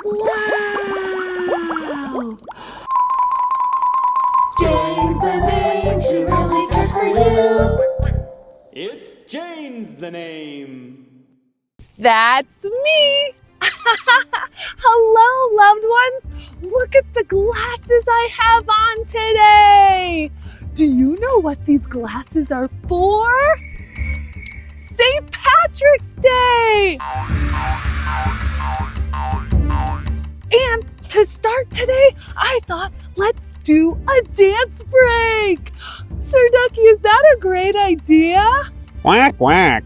Wow! Jane's the name, she really cares for you. It's Jane's the name. That's me! Hello, loved ones! Look at the glasses I have on today! Do you know what these glasses are for? St. Patrick's Day! And to start today, I thought, let's do a dance break! Sir Ducky, is that a great idea? Quack, quack.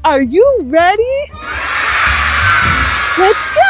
Are you ready? Let's go!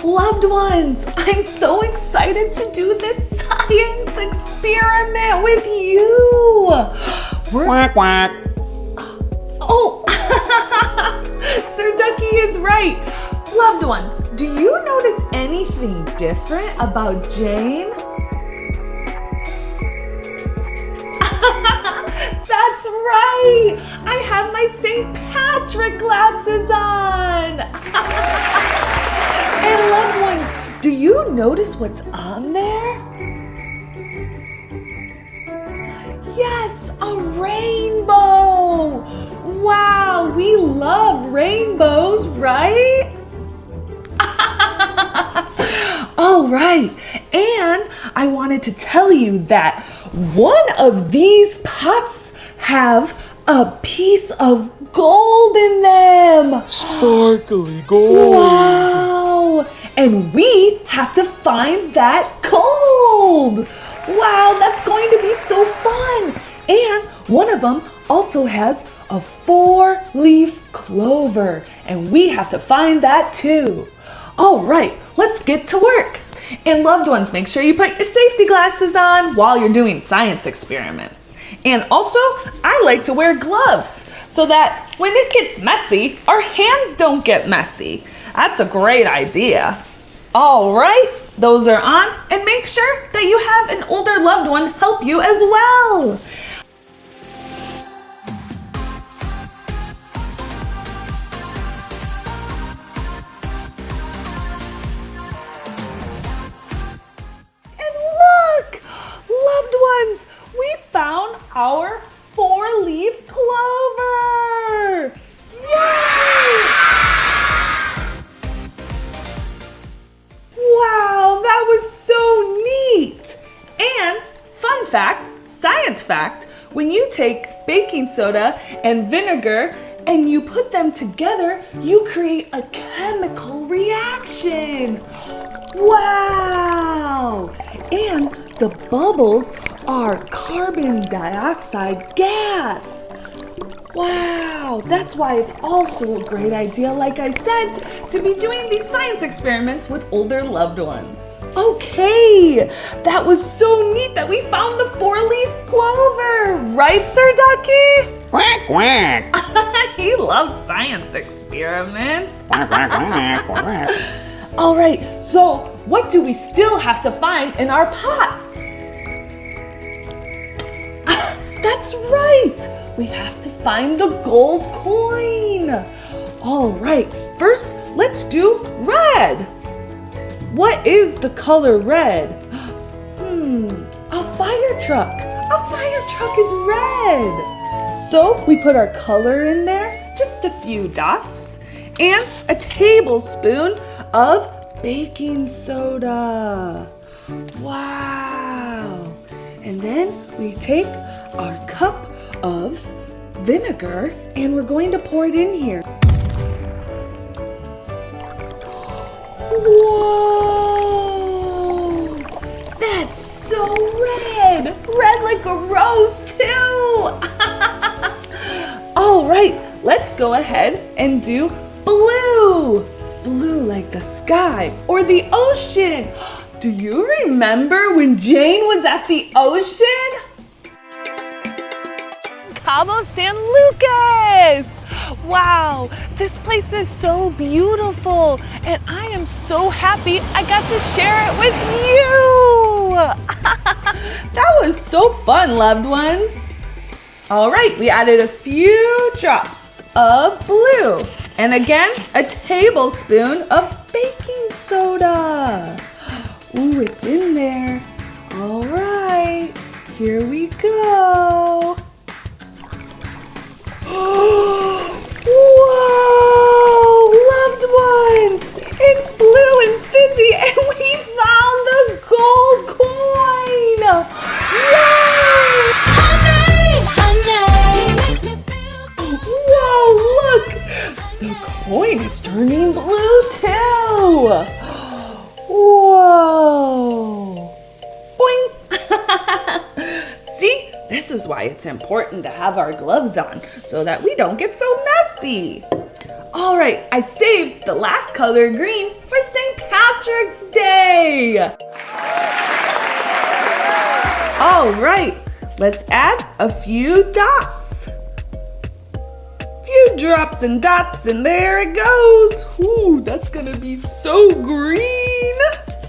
Loved ones, I'm so excited to do this science experiment with you. Quack, quack. Oh, Sir Ducky is right. Loved ones, do you notice anything different about Jane? That's right. I have my St. Patrick glasses on. And loved ones, do you notice what's on there? Yes, a rainbow. Wow, we love rainbows, right? All right, and I wanted to tell you that one of these pots have a piece of gold in them. Sparkly gold. Wow! And we have to find that gold. Wow, that's going to be so fun. And one of them also has a 4-leaf clover, and we have to find that too. All right, let's get to work. And loved ones, make sure you put your safety glasses on while you're doing science experiments. And also, I like to wear gloves so that when it gets messy, our hands don't get messy. That's a great idea. All right, those are on, and make sure that you have an older loved one help you as well. And look, loved ones, we found our 4-leaf clover. Yay! Wow, that was so neat. And fun fact, science fact, when you take baking soda and vinegar and you put them together, you create a chemical reaction. Wow! And the bubbles are carbon dioxide gas. Wow, that's why it's also a great idea, like I said, to be doing these science experiments with older loved ones. Okay, that was so neat that we found the 4-leaf clover, right, Sir Ducky? Quack, quack. He loves science experiments. Quack, quack, quack, quack. All right, so what do we still have to find in our pots? That's right, we have to find the gold coin. All right, first let's do red. What is the color red? A fire truck. A fire truck is red. So we put our color in there, just a few dots, and a tablespoon of baking soda. Wow. And then we take our cup of vinegar and we're going to pour it in here. Whoa! That's so red! Red like a rose too! All right, let's go ahead and do blue. Blue like the sky or the ocean. Do you remember when Jane was at the ocean? Cabo San Lucas! Wow, this place is so beautiful and I am so happy I got to share it with you! That was so fun, loved ones! All right, we added a few drops of blue and again, a tablespoon of baking soda. Ooh, it's in there. All right, here we go. Whoa, loved ones, it's blue and fizzy and we found the gold coin. Whoa, look, the coin is turning blue too. Whoa, boing. See? This is why it's important to have our gloves on so that we don't get so messy. All right, I saved the last color green for St. Patrick's Day. All right, let's add a few dots. Few drops and dots and there it goes. Ooh, that's gonna be so green.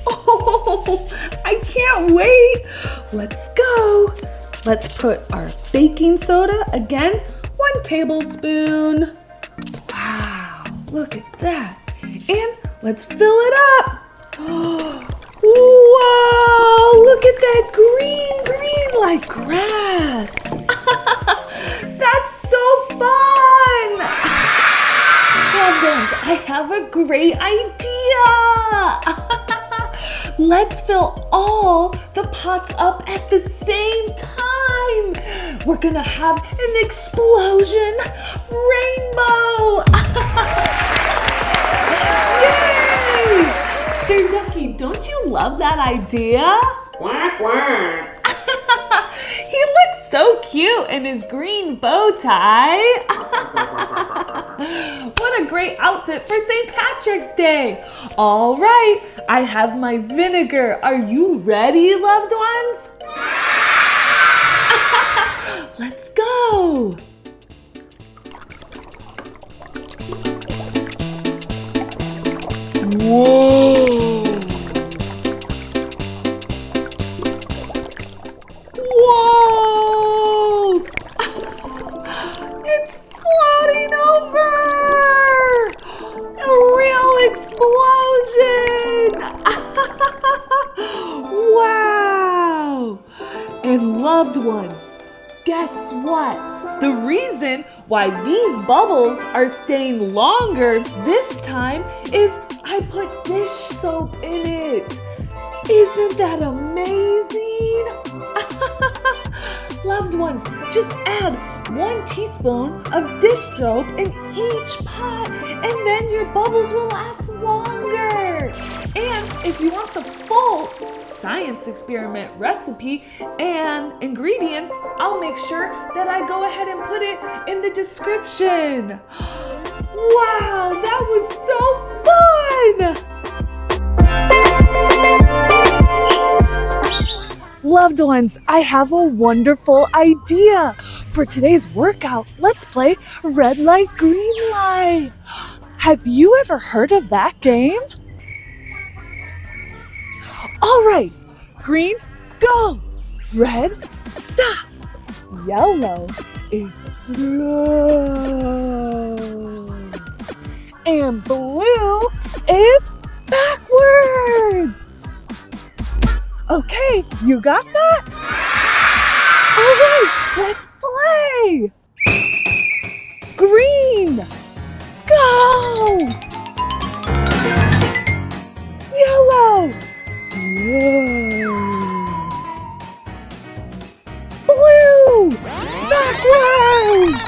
Oh, I can't wait. Let's go. Let's put our baking soda, again, 1 tablespoon. Wow, look at that. And let's fill it up. Whoa, look at that green like grass. That's so fun. Loved ones, I have a great idea. Let's fill all the pots up at the same time. We're gonna have an explosion rainbow. Yay! Sir Ducky, don't you love that idea? Quack, quack. He looks so cute in his green bow tie. What a great outfit for St. Patrick's Day. All right, I have my vinegar. Are you ready, loved ones? Let's go. Whoa! Whoa! It's floating over! A real explosion! Wow! And loved ones, guess what? The reason why these bubbles are staying longer this time is I put dish soap in it. Isn't that amazing? Loved ones, just add 1 teaspoon of dish soap in each pot and then your bubbles will last longer. And if you want the full science experiment recipe and ingredients, I'll make sure that I go ahead and put it in the description. Wow, that was so fun! Loved ones, I have a wonderful idea. For today's workout, let's play red light, green light. Have you ever heard of that game? All right, green, go. Red, stop. Yellow is slow. And blue is backwards. Okay, you got that? All right, let's play. Green, go. Yellow, slow. Blue, backwards.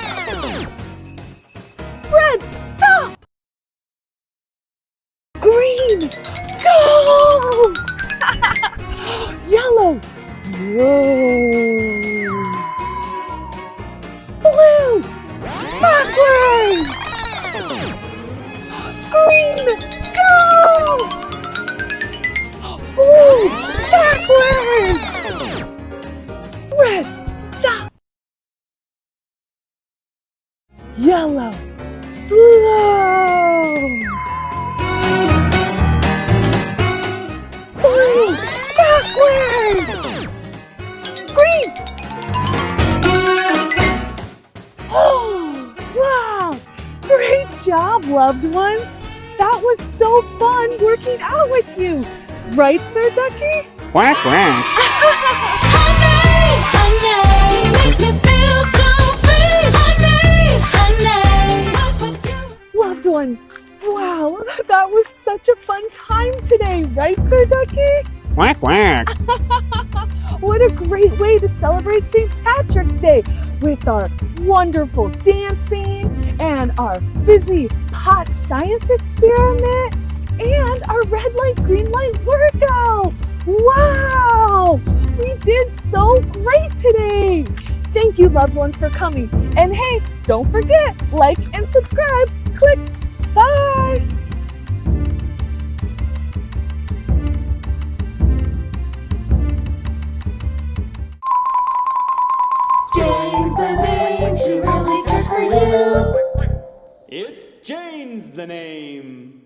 Red, stop. Green, go. Yellow, slow. Blue, backwards. yellow, slow. Blue, backwards. Green. Oh, wow. Great job, loved ones. That was so fun working out with you. Right, Sir Ducky? Quack, quack. Honey, honey, make me feel so free. Honey, honey, with you. Loved ones, wow, that was such a fun time today, right, Sir Ducky? Quack, quack. What a great way to celebrate St. Patrick's Day with our wonderful dancing and our Fizzy Pot science experiment and our red light, green light workout. Wow, we did so great today. Thank you, loved ones, for coming. And hey, don't forget, like and subscribe. Click. Bye. Jane's the name, she really cares for you. It's Jane's the name.